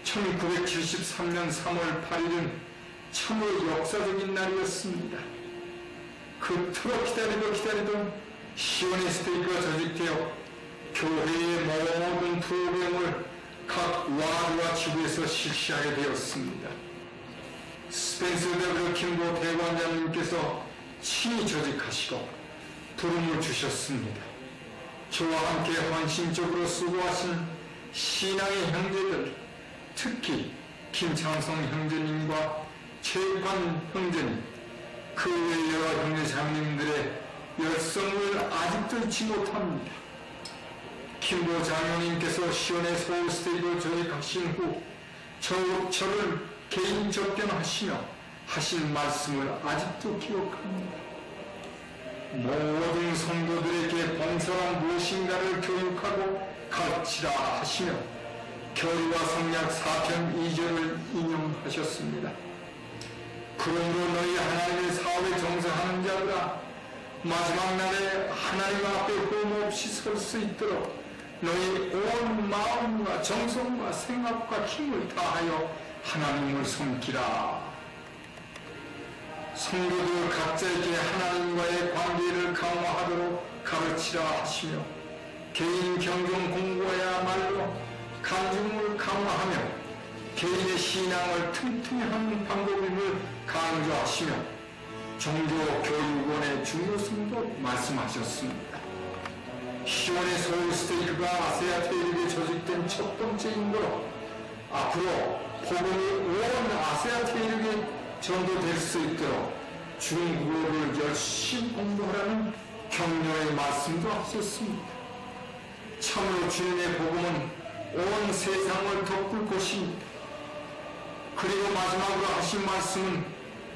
1973년 3월 8일은 참으로 역사적인 날이었습니다. 그토록 기다리던 시온의 스테이크가 조직되어 교회의 모든 프로그램을 각 와드와 지부에서 실시하게 되었습니다. 스펜서 W. 킴볼 대관장님께서 친히 조직하시고 부름을 주셨습니다. 저와 함께 헌신적으로 수고하신 신앙의 형제들, 특히 김창성 형제님과 최관 형제님, 그 외 여러 형제자매님들의 열성을 아직도 잊지 못합니다. 킴볼 장로님께서 시온의 서울 스테이크를 조직하신 후 저를 개인 접견하시며 하신 말씀을 아직도 기억합니다. 모든 성도들에게 봉사란 무엇인가를 교육하고 가르치라 하시며 교리와 성약 4편 2절을 인용하셨습니다. 그러므로 너희 하나님의 사업에 종사하는 자들아, 마지막 날에 하나님 앞에 흠없이 설 수 있도록 너희 온 마음과 정성과 생각과 힘을 다하여 하나님을 섬기라. 성도들 각자에게 하나님과의 관계를 강화하도록 가르치라 하시며 개인 경전 공부야말로 간증을 강화하며 개인의 신앙을 튼튼히 하는 방법임을 강조하시며 종교교육원의 중요성도 말씀하셨습니다. 시원의 서울스테이크가 아세아 대륙에 조직된 첫 번째 인도로 앞으로 복음이 온 아세아 대륙에 전도될 수 있도록 중국어를 열심히 공부하라는 격려의 말씀도 하셨습니다. 참으로 주님의 복음은 온 세상을 덮을 것입니다. 그리고 마지막으로 하신 말씀은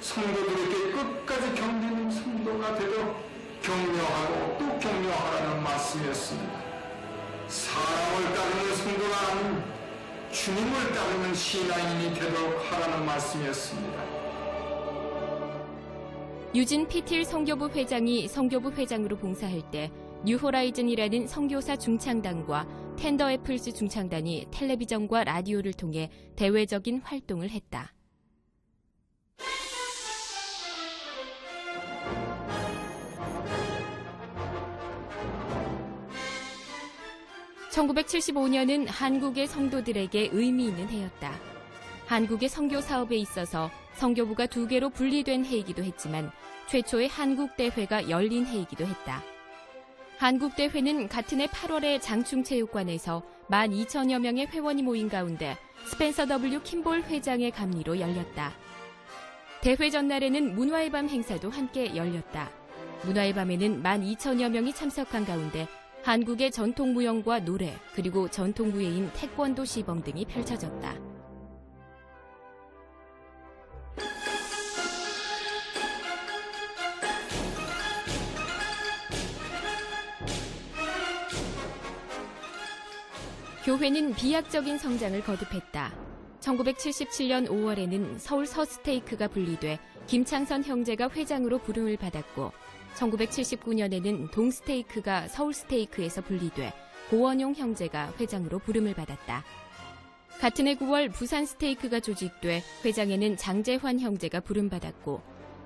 성도들에게 끝까지 견디는 성도가 되도록 격려하고 또 격려하라는 말씀이었습니다. 사람을 따르는 성도가 아닌 주님을 따르는 신앙인이 되도록 하라는 말씀이었습니다. 유진 피틸 선교부 회장이 선교부 회장으로 봉사할 때 뉴호라이즌이라는 선교사 중창단과 텐더 애플스 중창단이 텔레비전과 라디오를 통해 대외적인 활동을 했다. (1975년은) 한국의 성도들에게 의미 있는 해였다. 한국의 선교 사업에 있어서 선교부가 2개로 분리된 해이기도 했지만 최초의 한국대회가 열린 해이기도 했다. 한국대회는 같은 해 8월에 장충체육관에서 12,000여 명의 회원이 모인 가운데 스펜서 W. 킴볼 회장의 감리로 열렸다. 대회 전날에는 문화의 밤 행사도 함께 열렸다. 문화의 밤에는 12,000여 명이 참석한 가운데 한국의 전통무용과 노래, 그리고 전통무예인 태권도 시범 등이 펼쳐졌다. 교회는 비약적인 성장을 거듭했다. 1977년 5월에는 서울 서스테이크가 분리돼 김창선 형제가 회장으로 부름을 받았고 1979년에는 동스테이크가 서울스테이크에서 분리돼 고원용 형제가 회장으로 부름을 받았다. 같은 해 9월 부산스테이크가 조직돼 회장에는 장재환 형제가 부름받았고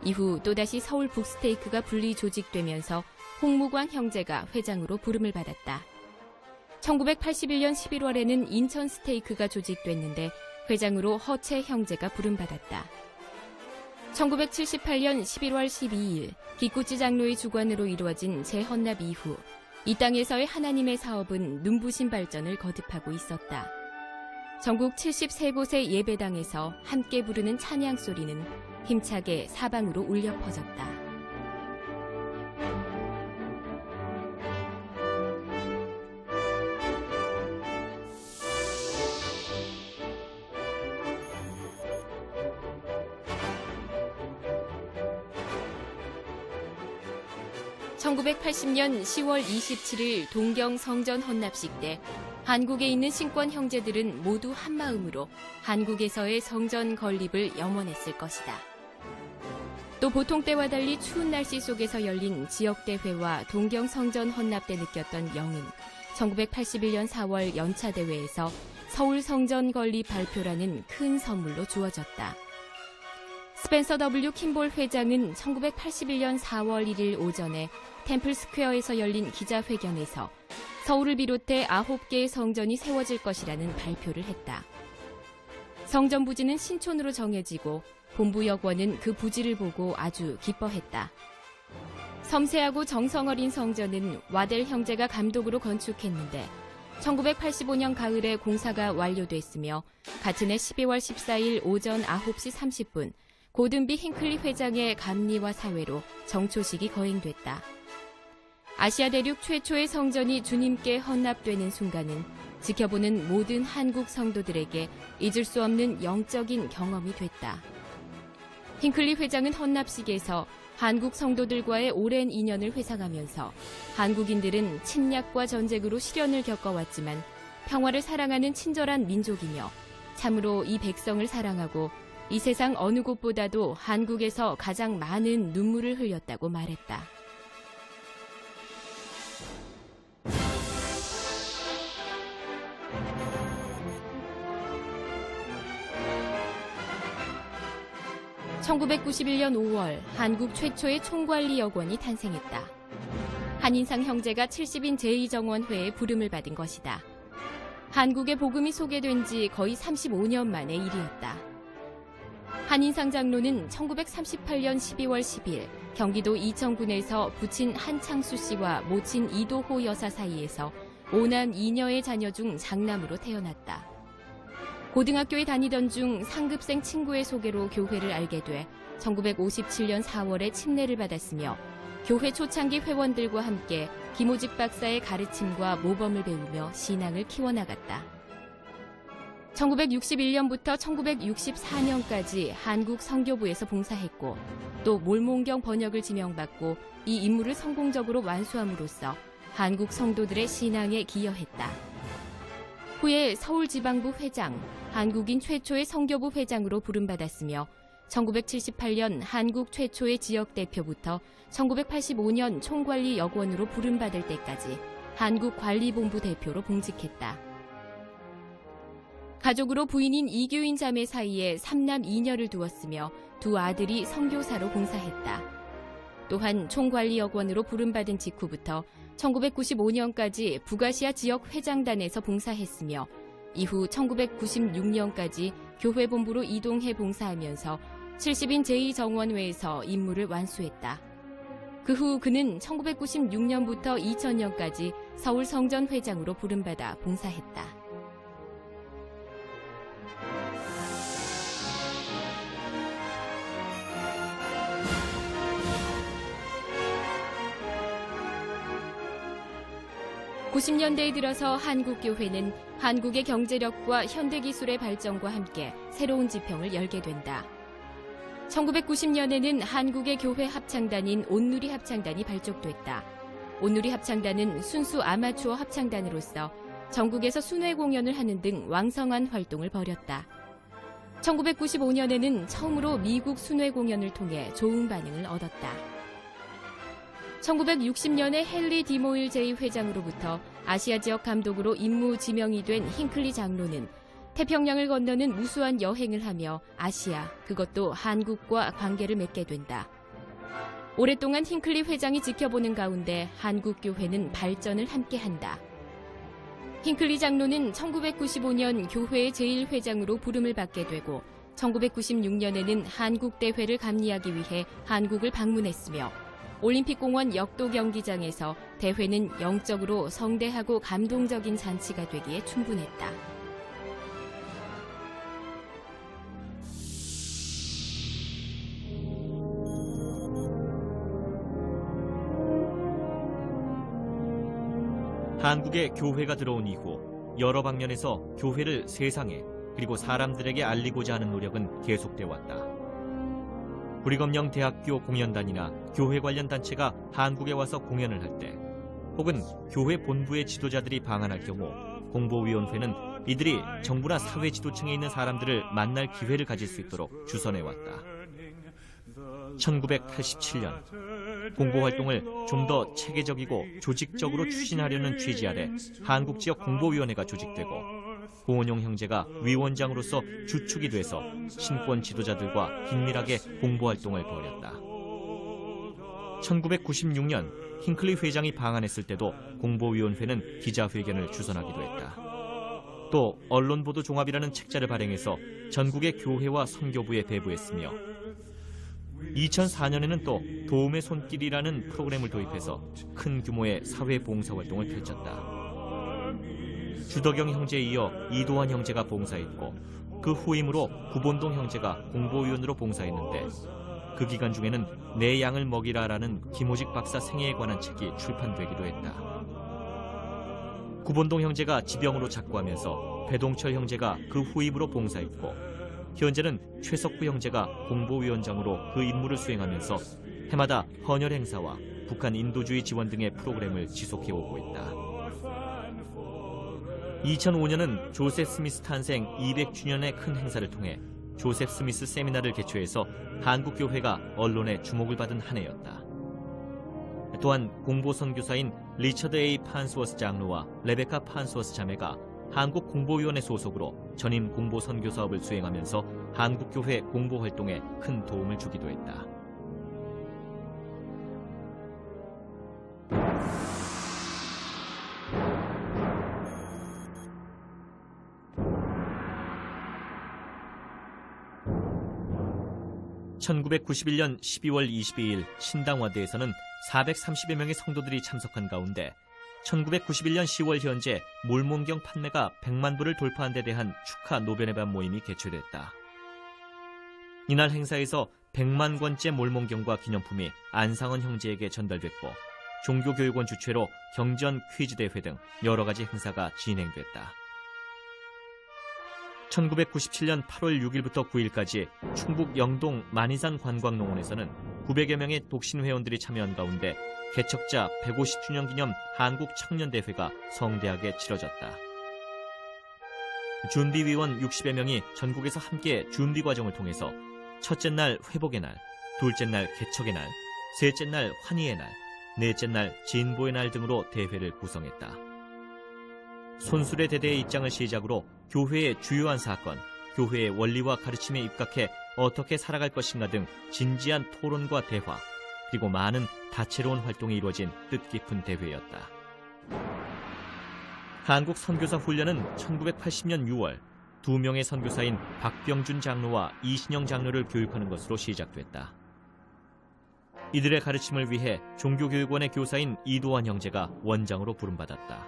이후 또다시 서울 북스테이크가 분리 조직되면서 홍무관 형제가 회장으로 부름을 받았다. 1981년 11월에는 인천스테이크가 조직됐는데 회장으로 허채 형제가 부름받았다. 1978년 11월 12일 기꾸지 장로의 주관으로 이루어진 재헌납 이후 이 땅에서의 하나님의 사업은 눈부신 발전을 거듭하고 있었다. 전국 73곳의 예배당에서 함께 부르는 찬양 소리는 힘차게 사방으로 울려 퍼졌다. (1980년 10월 27일) 동경 성전 헌납식 때 한국에 있는 신권 형제들은 모두 한마음으로 한국에서의 성전 건립을 염원했을 것이다. 또 보통 때와 달리 추운 날씨 속에서 열린 지역대회와 동경 성전 헌납 때 느꼈던 영은 1981년 4월 연차대회에서 서울 성전 건립 발표라는 큰 선물로 주어졌다. 스펜서 W. 킴볼 회장은 1981년 4월 1일 오전에 템플스퀘어에서 열린 기자회견에서 서울을 비롯해 9개의 성전이 세워질 것이라는 발표를 했다. 성전 부지는 신촌으로 정해지고 본부 여권은 그 부지를 보고 아주 기뻐했다. 섬세하고 정성 어린 성전은 와델 형제가 감독으로 건축했는데 1985년 가을에 공사가 완료됐으며 같은 해 12월 14일 오전 9시 30분 고든비 힌클리 회장의 감리와 사회로 정초식이 거행됐다. 아시아 대륙 최초의 성전이 주님께 헌납되는 순간은 지켜보는 모든 한국 성도들에게 잊을 수 없는 영적인 경험이 됐다. 힝클리 회장은 헌납식에서 한국 성도들과의 오랜 인연을 회상하면서 한국인들은 침략과 전쟁으로 시련을 겪어왔지만 평화를 사랑하는 친절한 민족이며 참으로 이 백성을 사랑하고 이 세상 어느 곳보다도 한국에서 가장 많은 눈물을 흘렸다고 말했다. (1991년 5월) 한국 최초의 총관리 여권이 탄생했다. 한인상 형제가 70인 제2정원회에 부름을 받은 것이다. 한국의 복음이 소개된 지 거의 35년 만의 일이었다. 한인상 장로는 1938년 12월 10일 경기도 이천군에서 부친 한창수 씨와 모친 이도호 여사 사이에서 5남 2녀의 자녀 중 장남으로 태어났다. 고등학교에 다니던 중 상급생 친구의 소개로 교회를 알게 돼 1957년 4월에 침례를 받았으며 교회 초창기 회원들과 함께 김오직 박사의 가르침과 모범을 배우며 신앙을 키워나갔다. 1961년부터 1964년까지 한국 선교부에서 봉사했고 또 몰몬경 번역을 지명받고 이 임무를 성공적으로 완수함으로써 한국 성도들의 신앙에 기여했다. 후에 서울지방부 회장, 한국인 최초의 선교부 회장으로 부름받았으며 1978년 한국 최초의 지역대표부터 1985년 총관리 여권으로 부름받을 때까지 한국관리본부 대표로 봉직했다. 가족으로 부인인 이규인 자매 사이에 3남 2녀를 두었으며 두 아들이 선교사로 봉사했다. 또한 총관리 여권으로 부름받은 직후부터 1995년까지 북아시아 지역 회장단에서 봉사했으며 이후 1996년까지 교회 본부로 이동해 봉사하면서 70인 제2정원회에서 임무를 완수했다. 그 후 그는 1996년부터 2000년까지 서울 성전 회장으로 부름받아 봉사했다. (90년대에) 들어서 한국교회는 한국의 경제력과 현대기술의 발전과 함께 새로운 지평을 열게 된다. 1990년에는 한국의 교회 합창단인 온누리 합창단이 발족됐다. 온누리 합창단은 순수 아마추어 합창단으로서 전국에서 순회 공연을 하는 등 왕성한 활동을 벌였다. 1995년에는 처음으로 미국 순회 공연을 통해 좋은 반응을 얻었다. 1960년에 헨리 디모일 제2회장으로부터 아시아 지역 감독으로 임무 지명이 된 힝클리 장로는 태평양을 건너는 무수한 여행을 하며 아시아, 그것도 한국과 관계를 맺게 된다. 오랫동안 힝클리 회장이 지켜보는 가운데 한국교회는 발전을 함께한다. 힝클리 장로는 1995년 교회의 제1회장으로 부름을 받게 되고 1996년에는 한국대회를 감리하기 위해 한국을 방문했으며 올림픽공원 역도 경기장에서 대회는 영적으로 성대하고 감동적인 잔치가 되기에 충분했다. 한국에 교회가 들어온 이후 여러 방면에서 교회를 세상에 그리고 사람들에게 알리고자 하는 노력은 계속돼 왔다. 구리검령 대학교 공연단이나 교회 관련 단체가 한국에 와서 공연을 할 때 혹은 교회 본부의 지도자들이 방한할 경우 공보위원회는 이들이 정부나 사회 지도층에 있는 사람들을 만날 기회를 가질 수 있도록 주선해왔다. 1987년 공보활동을 좀 더 체계적이고 조직적으로 추진하려는 취지 아래 한국지역 공보위원회가 조직되고 고은용 형제가 위원장으로서 주축이 돼서 신권 지도자들과 긴밀하게 공보활동을 벌였다. 1996년 힝클리 회장이 방한했을 때도 공보위원회는 기자회견을 주선하기도 했다. 또 언론보도 종합이라는 책자를 발행해서 전국의 교회와 선교부에 배부했으며 2004년에는 또 도움의 손길이라는 프로그램을 도입해서 큰 규모의 사회 봉사활동을 펼쳤다. 주덕영 형제에 이어 이도환 형제가 봉사했고 그 후임으로 구본동 형제가 공보위원으로 봉사했는데 그 기간 중에는 내 양을 먹이라라는 김오직 박사 생애에 관한 책이 출판되기도 했다. 구본동 형제가 지병으로 작고하면서 배동철 형제가 그 후임으로 봉사했고 현재는 최석부 형제가 공보위원장으로 그 임무를 수행하면서 해마다 헌혈 행사와 북한 인도주의 지원 등의 프로그램을 지속해오고 있다. 2005년은 조셉 스미스 탄생 200주년의 큰 행사를 통해 조셉 스미스 세미나를 개최해서 한국교회가 언론의 주목을 받은 한 해였다. 또한 공보선교사인 리처드 A. 판스워스 장로와 레베카 판스워스 자매가 한국공보위원회 소속으로 전임 공보선교 사업을 수행하면서 한국교회 공보활동에 큰 도움을 주기도 했다. (1991년 12월 22일) 신당화대에서는 430여 명의 성도들이 참석한 가운데 1991년 10월 현재 몰몬경 판매가 100만 부를 돌파한 데 대한 축하 노변의 밤 모임이 개최됐다. 이날 행사에서 100만 권째 몰몬경과 기념품이 안상헌 형제에게 전달됐고 종교교육원 주최로 경전 퀴즈 대회 등 여러 가지 행사가 진행됐다. 1997년 8월 6일부터 9일까지 충북 영동 만이산 관광농원에서는 900여 명의 독신 회원들이 참여한 가운데 개척자 150주년 기념 한국 청년대회가 성대하게 치러졌다. 준비위원 60여 명이 전국에서 함께 준비 과정을 통해서 첫째 날 회복의 날, 둘째 날 개척의 날, 셋째 날 환희의 날, 넷째 날 진보의 날 등으로 대회를 구성했다. 손술의 대대의 입장을 시작으로 교회의 주요한 사건, 교회의 원리와 가르침에 입각해 어떻게 살아갈 것인가 등 진지한 토론과 대화, 그리고 많은 다채로운 활동이 이루어진 뜻깊은 대회였다. 한국 선교사 훈련은 1980년 6월 2명의 선교사인 박병준 장로와 이신영 장로를 교육하는 것으로 시작됐다. 이들의 가르침을 위해 종교교육원의 교사인 이도환 형제가 원장으로 부름받았다.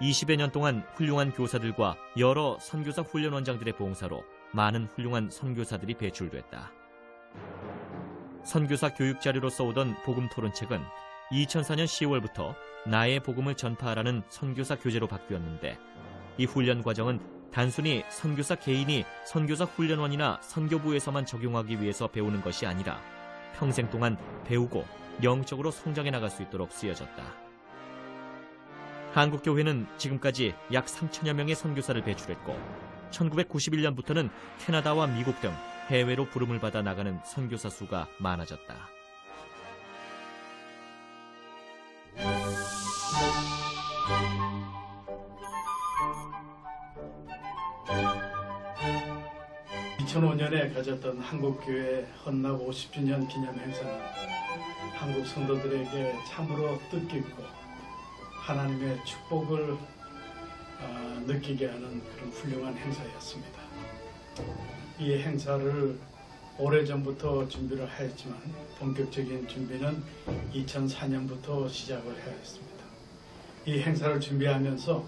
20여 년 동안 훌륭한 교사들과 여러 선교사 훈련 원장들의 봉사로 많은 훌륭한 선교사들이 배출됐다. 선교사 교육 자료로 써오던 복음 토론책은 2004년 10월부터 나의 복음을 전파하라는 선교사 교재로 바뀌었는데 이 훈련 과정은 단순히 선교사 개인이 선교사 훈련원이나 선교부에서만 적용하기 위해서 배우는 것이 아니라 평생 동안 배우고 영적으로 성장해 나갈 수 있도록 쓰여졌다. 한국교회는 지금까지 약 3천여 명의 선교사를 배출했고 1991년부터는 캐나다와 미국 등 해외로 부름을 받아 나가는 선교사 수가 많아졌다. (2005년에) 가졌던 한국교회 헌납 50주년 기념 행사는 한국 성도들에게 참으로 뜻깊고 하나님의 축복을 느끼게 하는 그런 훌륭한 행사였습니다. 이 행사를 오래전부터 준비를 하였지만 본격적인 준비는 2004년부터 시작을 하였습니다. 이 행사를 준비하면서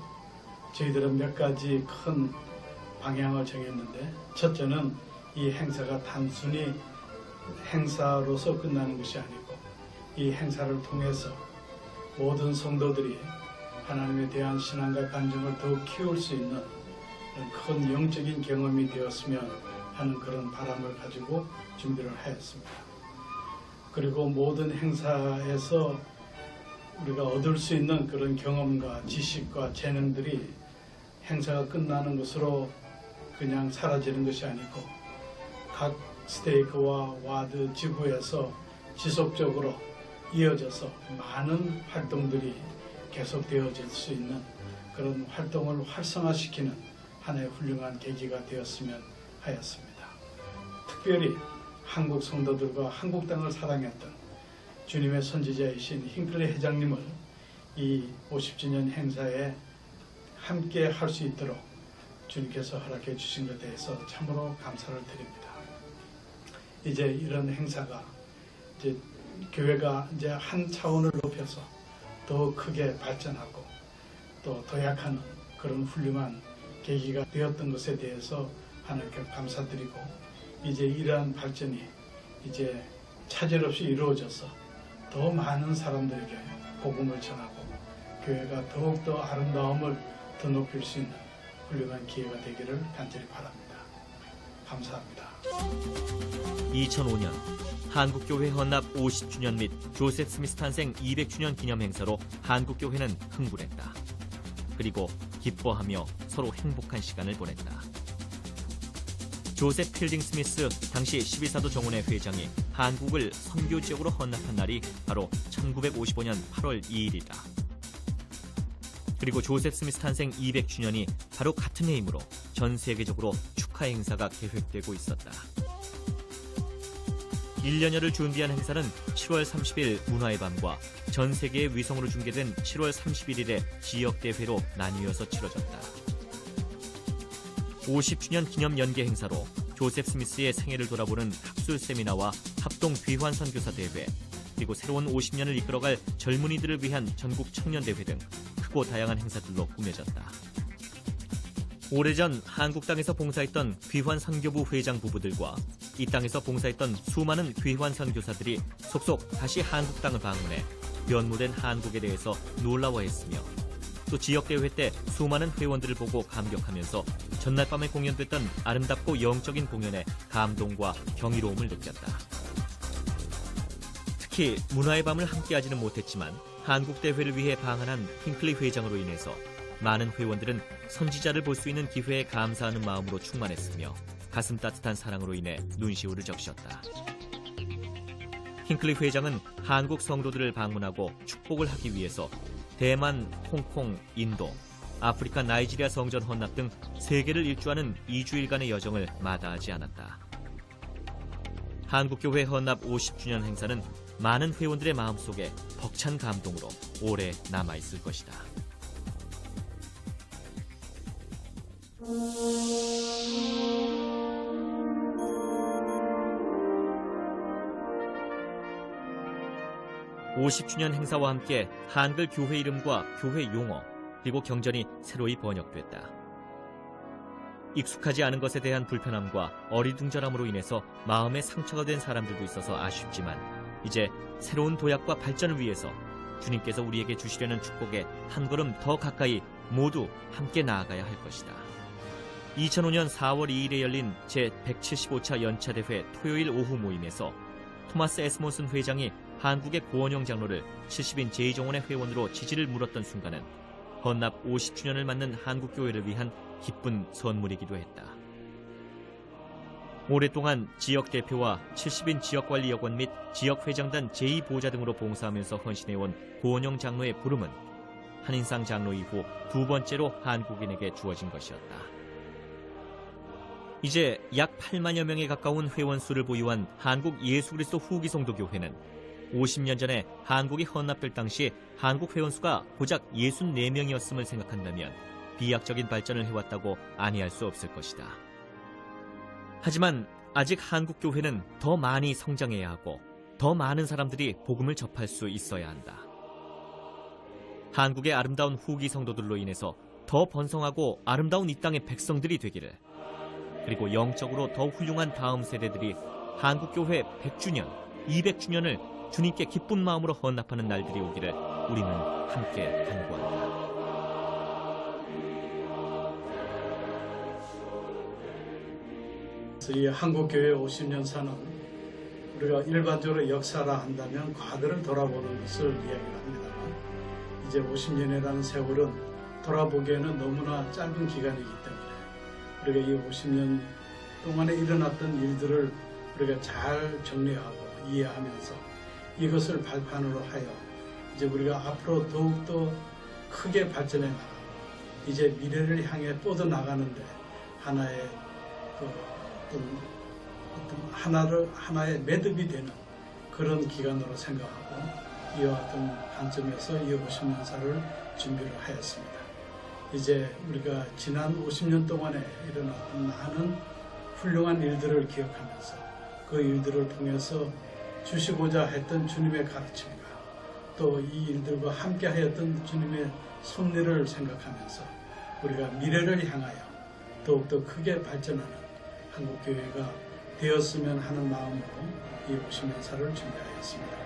저희들은 몇 가지 큰 방향을 정했는데, 첫째는 이 행사가 단순히 행사로서 끝나는 것이 아니고 이 행사를 통해서 모든 성도들이 하나님에 대한 신앙과 간증을 더욱 키울 수 있는 큰 영적인 경험이 되었으면 하는 그런 바람을 가지고 준비를 하였습니다. 그리고 모든 행사에서 우리가 얻을 수 있는 그런 경험과 지식과 재능들이 행사가 끝나는 것으로 그냥 사라지는 것이 아니고 각 스테이크와 와드 지구에서 지속적으로 이어져서 많은 활동들이 계속되어질 수 있는 그런 활동을 활성화시키는 하나의 훌륭한 계기가 되었으면 하였습니다. 특별히 한국 성도들과 한국 땅을 사랑했던 주님의 선지자이신 힝클리 회장님을 이 50주년 행사에 함께 할 수 있도록 주님께서 허락해 주신 것에 대해서 참으로 감사를 드립니다. 이제 이런 행사가 이제 교회가 이제 한 차원을 높여서 더 크게 발전하고 또 도약하는 그런 훌륭한 계기가 되었던 것에 대해서 하나님께 감사드리고, 이제 이러한 발전이 이제 차질 없이 이루어져서 더 많은 사람들에게 복음을 전하고 교회가 더욱더 아름다움을 더 높일 수 있는 훌륭한 기회가 되기를 간절히 바랍니다. 감사합니다. 2005년 한국교회 헌납 50주년 및 조셉 스미스 탄생 200주년 기념 행사로 한국교회는 흥분했다. 그리고 기뻐하며 서로 행복한 시간을 보냈다. 조셉 필딩 스미스 당시 12사도 정원회 회장이 한국을 선교 지역으로 헌납한 날이 바로 1955년 8월 2일이다. 그리고 조셉 스미스 탄생 200주년이 바로 같은 해이므로 전 세계적으로 축하 행사가 계획되고 있었다. 1년여를 준비한 행사는 7월 30일 문화의 밤과 전 세계의 위성으로 중계된 7월 31일의 지역대회로 나뉘어서 치러졌다. 50주년 기념 연계 행사로 조셉 스미스의 생애를 돌아보는 학술 세미나와 합동 귀환 선교사 대회, 그리고 새로운 50년을 이끌어갈 젊은이들을 위한 전국 청년 대회 등 크고 다양한 행사들로 꾸며졌다. 오래전 한국 땅에서 봉사했던 귀환 선교부 회장 부부들과 이 땅에서 봉사했던 수많은 귀환 선교사들이 속속 다시 한국 땅을 방문해 면모된 한국에 대해서 놀라워했으며, 또 지역대회 때 수많은 회원들을 보고 감격하면서 전날 밤에 공연됐던 아름답고 영적인 공연에 감동과 경이로움을 느꼈다. 특히 문화의 밤을 함께하지는 못했지만 한국 대회를 위해 방한한 핑클리 회장으로 인해서 많은 회원들은 선지자를 볼 수 있는 기회에 감사하는 마음으로 충만했으며 가슴 따뜻한 사랑으로 인해 눈시울을 적셨다. 핑클리 회장은 한국 성도들을 방문하고 축복을 하기 위해서 대만, 홍콩, 인도, 아프리카 나이지리아 성전 헌납 등 세계를 일주하는 2주일간의 여정을 마다하지 않았다. 한국교회 헌납 50주년 행사는 많은 회원들의 마음속에 벅찬 감동으로 오래 남아있을 것이다. (50주년) 행사와 함께 한글 교회 이름과 교회 용어 그리고 경전이 새로이 번역됐다. 익숙하지 않은 것에 대한 불편함과 어리둥절함으로 인해서 마음에 상처가 된 사람들도 있어서 아쉽지만, 이제 새로운 도약과 발전을 위해서 주님께서 우리에게 주시려는 축복에 한 걸음 더 가까이 모두 함께 나아가야 할 것이다. 2005년 4월 2일에 열린 제175차 연차대회 토요일 오후 모임에서 토마스 에스몬슨 회장이 한국의 고원영 장로를 70인 제2정원의 회원으로 지지를 물었던 순간은 헌납 50주년을 맞는 한국교회를 위한 기쁜 선물이기도 했다. 오랫동안 지역대표와 70인 지역관리여권 및 지역회장단 제2보좌 등으로 봉사하면서 헌신해온 고원영 장로의 부름은 한인상 장로 이후 두 번째로 한국인에게 주어진 것이었다. 이제 약 8만여 명에 가까운 회원 수를 보유한 한국 예수그리스도 후기송도교회는 50년 전에 한국이 헌납될 당시 한국 회원 수가 고작 64명이었음을 생각한다면 비약적인 발전을 해왔다고 아니할 수 없을 것이다. 하지만 아직 한국교회는 더 많이 성장해야 하고 더 많은 사람들이 복음을 접할 수 있어야 한다. 한국의 아름다운 후기 성도들로 인해서 더 번성하고 아름다운 이 땅의 백성들이 되기를, 그리고 영적으로 더 훌륭한 다음 세대들이 한국교회 100주년, 200주년을 주님께 기쁜 마음으로 헌납하는 날들이 오기를 우리는 함께 간구한다. 이 한국교회 50년사는 우리가 일반적으로 역사라 한다면 과거를 돌아보는 것을 이야기를 합니다만, 이제 50년이라는 세월은 돌아보기에는 너무나 짧은 기간이기 때문에 우리가 이 50년 동안에 일어났던 일들을 우리가 잘 정리하고 이해하면서 이것을 발판으로 하여 이제 우리가 앞으로 더욱더 크게 발전해 나가고 이제 미래를 향해 뻗어나가는데 하나의 하나의 매듭이 되는 그런 기간으로 생각하고 이와 같은 관점에서 이 50년사를 준비를 하였습니다. 이제 우리가 지난 50년 동안에 일어났던 많은 훌륭한 일들을 기억하면서 그 일들을 통해서 주시고자 했던 주님의 가르침과 또 이 일들과 함께 하였던 주님의 섭리를 생각하면서 우리가 미래를 향하여 더욱더 크게 발전하는 한국교회가 되었으면 하는 마음으로 이 50년사를 준비하였습니다.